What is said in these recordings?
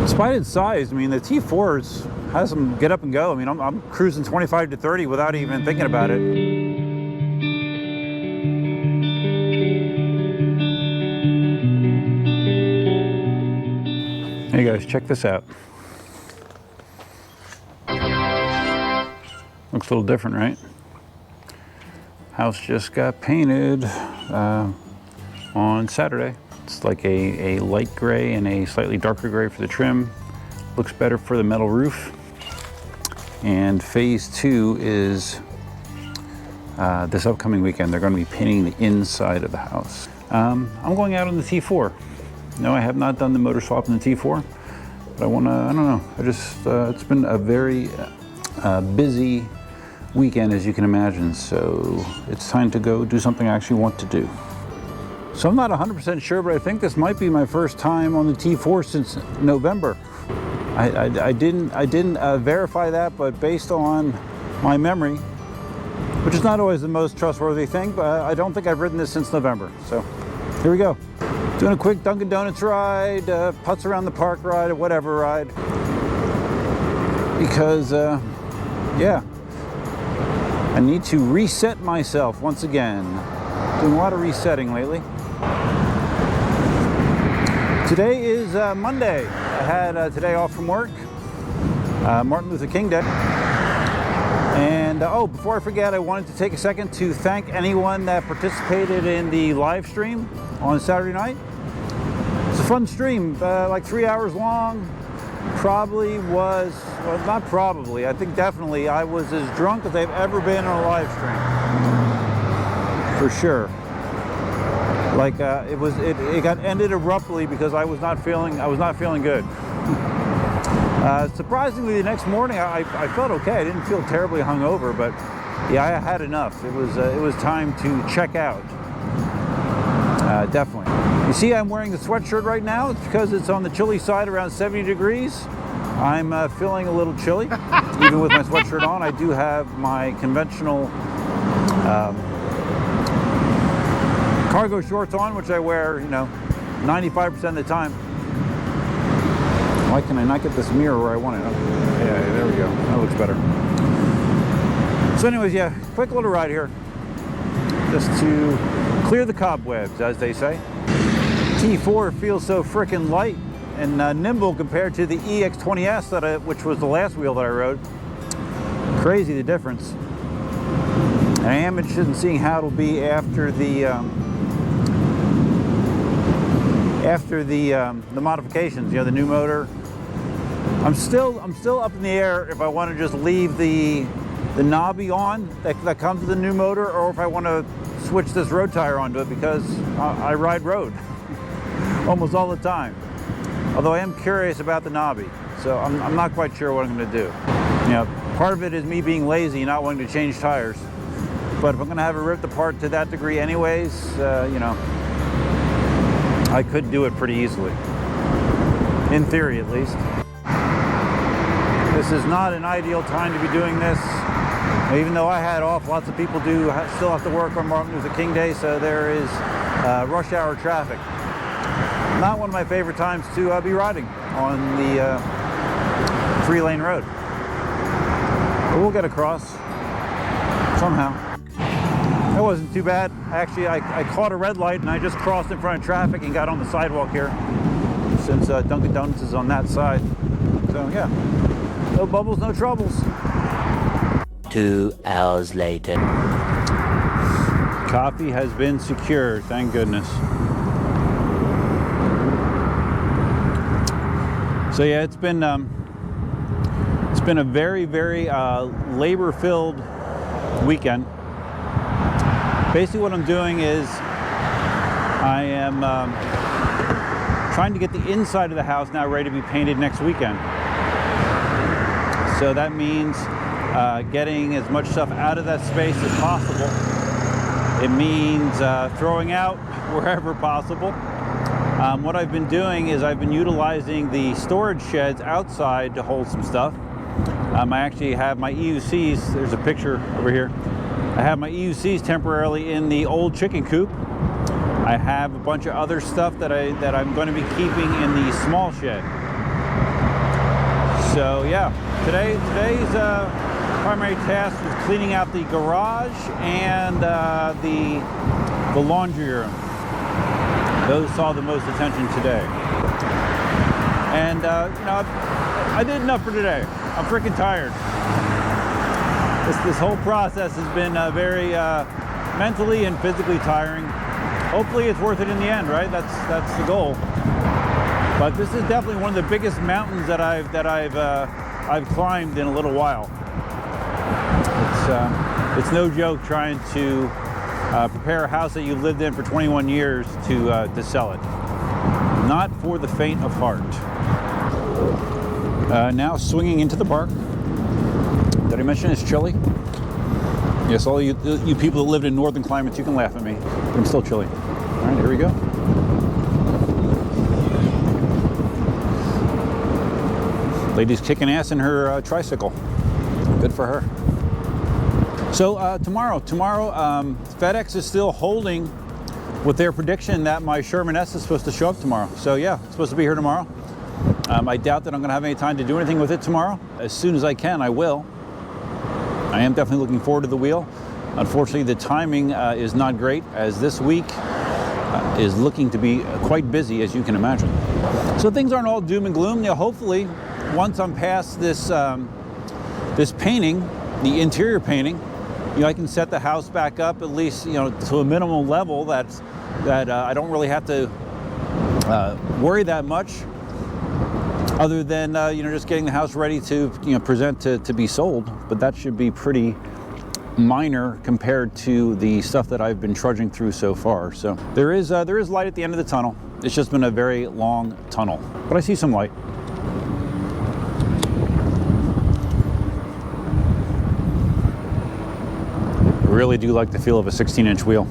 Despite its size, I mean, the T4 has some get up and go. I mean, I'm cruising 25 to 30 without even thinking about it. Hey guys, check this out. Looks a little different, right? House just got painted on Saturday. It's like a light gray and a slightly darker gray for the trim. Looks better for the metal roof. And phase 2 is this upcoming weekend. They're going to be painting the inside of the house. I'm going out on the T4. No, I have not done the motor swap in the T4, but I want to, I don't know, I just, it's been a very busy weekend, as you can imagine, so it's time to go do something I actually want to do. So I'm not 100% sure, but I think this might be my first time on the T4 since November. I didn't verify that, but based on my memory, which is not always the most trustworthy thing, but I don't think I've ridden this since November. So here we go. Doing a quick Dunkin' Donuts ride, putts around the park ride, or whatever ride. Because, yeah, I need to reset myself once again. Doing a lot of resetting lately. Today is Monday. I had today off from work, Martin Luther King Day. And oh, before I forget, I wanted to take a second to thank anyone that participated in the live stream on Saturday night. It's a fun stream, like 3 hours long. Probably was, well, not probably, I think definitely I was as drunk as I've ever been on a live stream. For sure. Like it got ended abruptly because I was not feeling good. Surprisingly, the next morning I felt okay. I didn't feel terribly hungover, but yeah, I had enough. It was time to check out. Definitely. You see, I'm wearing the sweatshirt right now. It's because it's on the chilly side, around 70 degrees. I'm feeling a little chilly, even with my sweatshirt on. I do have my conventional cargo shorts on, which I wear, you know, 95% of the time. Why can I not get this mirror where I want it? Yeah, there we go. That looks better. So anyways, yeah, quick little ride here. Just to clear the cobwebs, as they say. T4 feels so freaking light and nimble compared to the EX20S, which was the last wheel that I rode. Crazy the difference. And I am interested in seeing how it'll be after the modifications. You know, the new motor. I'm still up in the air if I want to just leave the knobby on that comes with the new motor, or if I want to switch this road tire onto it, because I ride road almost all the time. Although I am curious about the knobby, so I'm not quite sure what I'm going to do. You know, part of it is me being lazy, not wanting to change tires. But if I'm going to have it ripped apart to that degree anyways, you know, I could do it pretty easily. In theory, at least. This is not an ideal time to be doing this. Even though I had off, lots of people do still have to work on Martin Luther King Day, so there is rush hour traffic. Not one of my favorite times to be riding on the 3-lane road. But we'll get across somehow. That wasn't too bad. Actually, I caught a red light and I just crossed in front of traffic and got on the sidewalk here, since Dunkin' Donuts is on that side. So yeah, no bubbles, no troubles. 2 hours later. Coffee has been secured, thank goodness. So yeah, it's been a very, very labor-filled weekend. Basically what I'm doing is I am trying to get the inside of the house now ready to be painted next weekend. So that means getting as much stuff out of that space as possible. It means throwing out wherever possible. What I've been doing is I've been utilizing the storage sheds outside to hold some stuff. I actually have my EUCs, there's a picture over here. I have my EUCs temporarily in the old chicken coop. I have a bunch of other stuff that I'm going to be keeping in the small shed. So yeah, today's primary task was cleaning out the garage and the laundry room. Those saw the most attention today. And you know, I did enough for today. I'm freaking tired. This whole process has been very mentally and physically tiring. Hopefully it's worth it in the end, right? That's the goal. But this is definitely one of the biggest mountains that I've climbed in a little while. It's no joke trying to prepare a house that you've lived in for 21 years to sell it. Not for the faint of heart. Now swinging into the park. Did I mention it's chilly? Yes, all you people that lived in northern climates, you can laugh at me, but I'm still chilly. All right, here we go. Lady's kicking ass in her tricycle. Good for her. So tomorrow, FedEx is still holding with their prediction that my Sherman S is supposed to show up tomorrow. So yeah, it's supposed to be here tomorrow. I doubt that I'm going to have any time to do anything with it tomorrow. As soon as I can, I will. I am definitely looking forward to the wheel. Unfortunately, the timing is not great, as this week is looking to be quite busy, as you can imagine. So things aren't all doom and gloom. You know, hopefully, once I'm past this this painting, the interior painting, you know, I can set the house back up at least, you know, to a minimal level that I don't really have to worry that much. Other than you know, just getting the house ready to, you know, present to be sold, but that should be pretty minor compared to the stuff that I've been trudging through so far. So there is light at the end of the tunnel. It's just been a very long tunnel, but I see some light. I really do like the feel of a 16-inch wheel,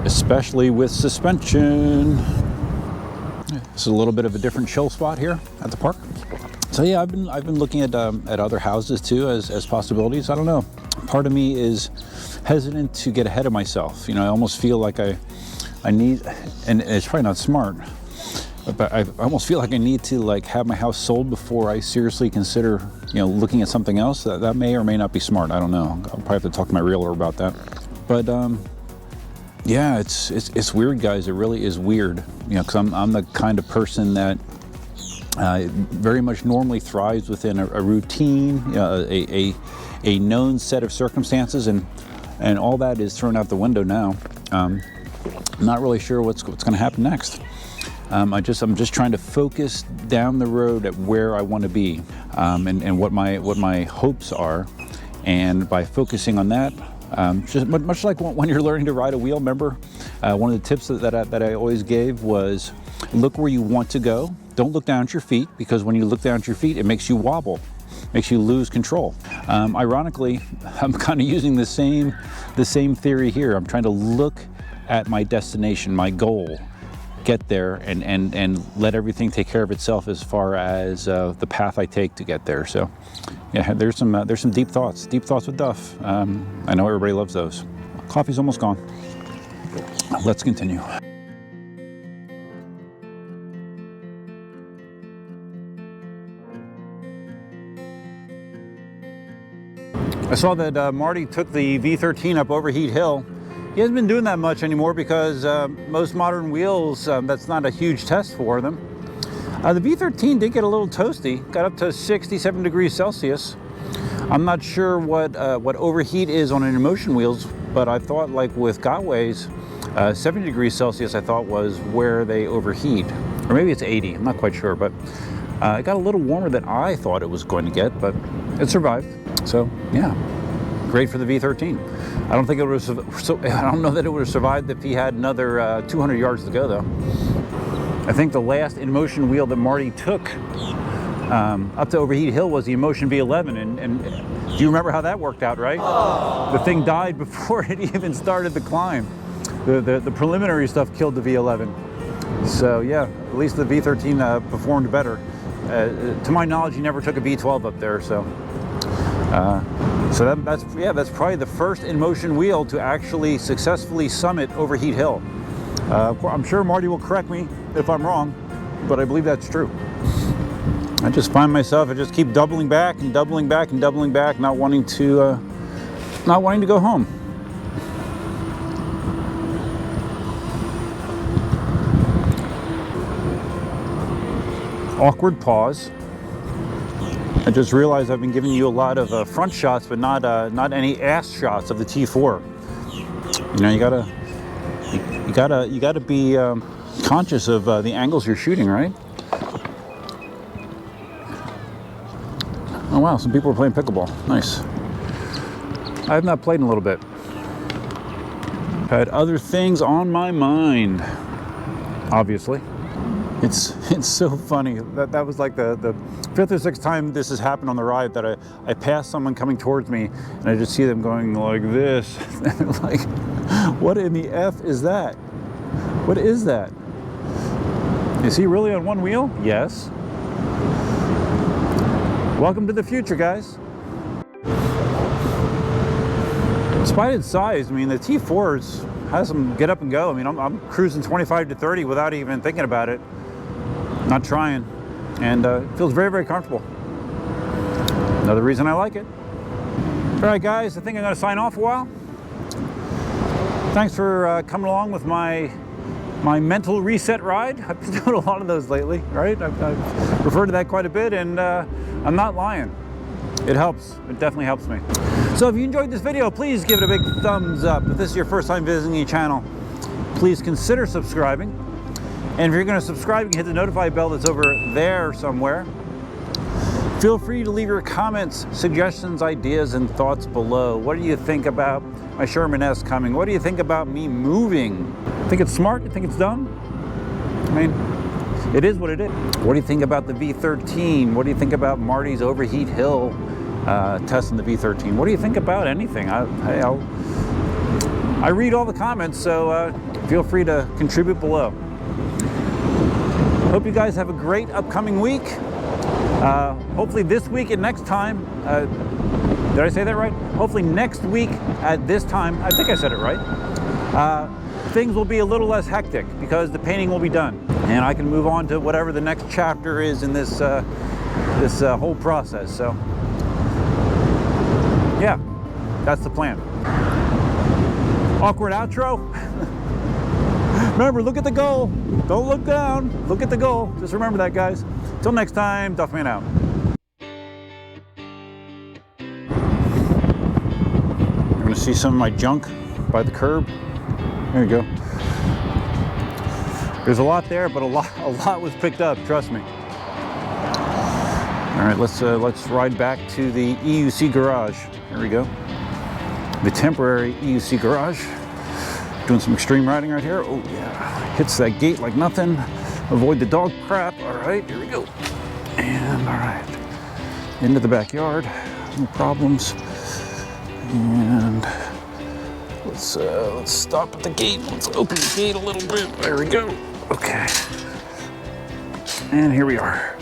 especially with suspension. This is a little bit of a different chill spot here at the park. So yeah, I've been looking at other houses too as possibilities. I don't know. Part of me is hesitant to get ahead of myself. You know, I almost feel like I need, and it's probably not smart, but I almost feel like I need to like have my house sold before I seriously consider, you know, looking at something else. That may or may not be smart. I don't know. I'll probably have to talk to my realtor about that. But yeah, it's weird, guys. It really is weird. You know, because I'm the kind of person that very much normally thrives within a routine, a known set of circumstances, and all that is thrown out the window now. I'm not really sure what's going to happen next. I'm just trying to focus down the road at where I want to be, and what my hopes are, and by focusing on that. Just much like when you're learning to ride a wheel, remember, one of the tips that I always gave was look where you want to go. Don't look down at your feet, because when you look down at your feet, it makes you wobble, makes you lose control. Ironically, I'm kind of using the same theory here. I'm trying to look at my destination, my goal, get there, and let everything take care of itself as far as the path I take to get there. So yeah, there's some deep thoughts with Duff. I know everybody loves those. Coffee's almost gone. Let's continue. I saw that Marty took the V13 up Overheat Hill. He hasn't been doing that much anymore because most modern wheels, that's not a huge test for them. The V13 did get a little toasty, got up to 67 degrees Celsius. I'm not sure what overheat is on an Inmotion wheels, but I thought, like with Gotways, 70 degrees Celsius I thought was where they overheat. Or maybe it's 80, I'm not quite sure, but it got a little warmer than I thought it was going to get, but it survived. So yeah, great for the V13. I don't think it would have, I don't know that it would have survived if he had another 200 yards to go though. I think the last Inmotion wheel that Marty took up to Overheat Hill was the Inmotion V11, and do you remember how that worked out, right? Oh. The thing died before it even started the climb. The preliminary stuff killed the V11. So yeah, at least the V13 performed better. To my knowledge, he never took a V12 up there, so. So that's probably the first Inmotion wheel to actually successfully summit Overheat Hill. I'm sure Marty will correct me if I'm wrong, but I believe that's true. I just find myself, I just keep doubling back and doubling back and doubling back, not wanting to go home. Awkward pause. I just realized I've been giving you a lot of front shots, but not any ass shots of the T4. You know, you gotta be conscious of the angles you're shooting, right? Oh wow, some people are playing pickleball. Nice. I have not played in a little bit. I've had other things on my mind, obviously. It's so funny. That was like the fifth or sixth time this has happened on the ride, that I pass someone coming towards me and I just see them going like this. And like, what in the F is that? What is that? Is he really on one wheel? Yes. Welcome to the future, guys. Despite its size, I mean, the T4 has some get up and go. I mean, I'm cruising 25 to 30 without even thinking about it. Not trying. And it feels very, very comfortable. Another reason I like it. All right, guys, I think I'm going to sign off a while. Thanks for coming along with my mental reset ride. I've been doing a lot of those lately, right? I've referred to that quite a bit, and I'm not lying. It helps. It definitely helps me. So if you enjoyed this video, please give it a big thumbs up. If this is your first time visiting the channel, please consider subscribing. And if you're going to subscribe, you can hit the notify bell that's over there somewhere. Feel free to leave your comments, suggestions, ideas, and thoughts below. What do you think about my Sherman S coming? What do you think about me moving? Think it's smart? You think it's dumb? I mean, it is what it is. What do you think about the V13? What do you think about Marty's overheat hill testing the V13? What do you think about anything? I read all the comments, so feel free to contribute below. Hope you guys have a great upcoming week. Hopefully this week and next time, did I say that right? Hopefully next week at this time, I think I said it right, things will be a little less hectic because the painting will be done. And I can move on to whatever the next chapter is in this, this whole process. So, yeah, that's the plan. Awkward outro. Remember, look at the goal. Don't look down. Look at the goal. Just remember that, guys. Until next time, Duffman out. You're going to see some of my junk by the curb. There you go. There's a lot there, but a lot was picked up. Trust me. All right, let's ride back to the EUC garage. Here we go. The temporary EUC garage. Doing some extreme riding right here. Oh yeah, hits that gate like nothing. Avoid the dog crap. All right, here we go. And all right, into the backyard. No problems. And let's stop at the gate. Let's open the gate a little bit. There we go. Okay. And here we are,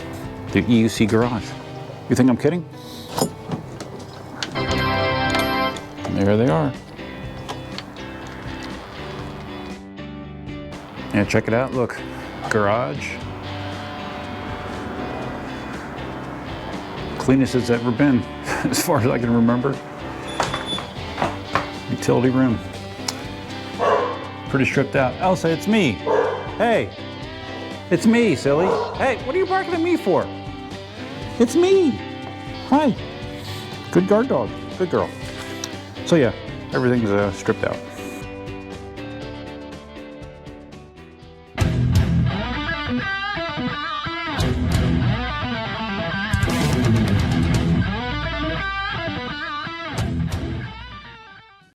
the EUC garage. You think I'm kidding? There they are. Yeah, check it out. Look, garage. Cleanest it's ever been, as far as I can remember. Utility room. Pretty stripped out. Elsa, it's me. Hey, it's me, silly. Hey, what are you barking at me for? It's me. Hi. Good guard dog. Good girl. So yeah, everything's stripped out.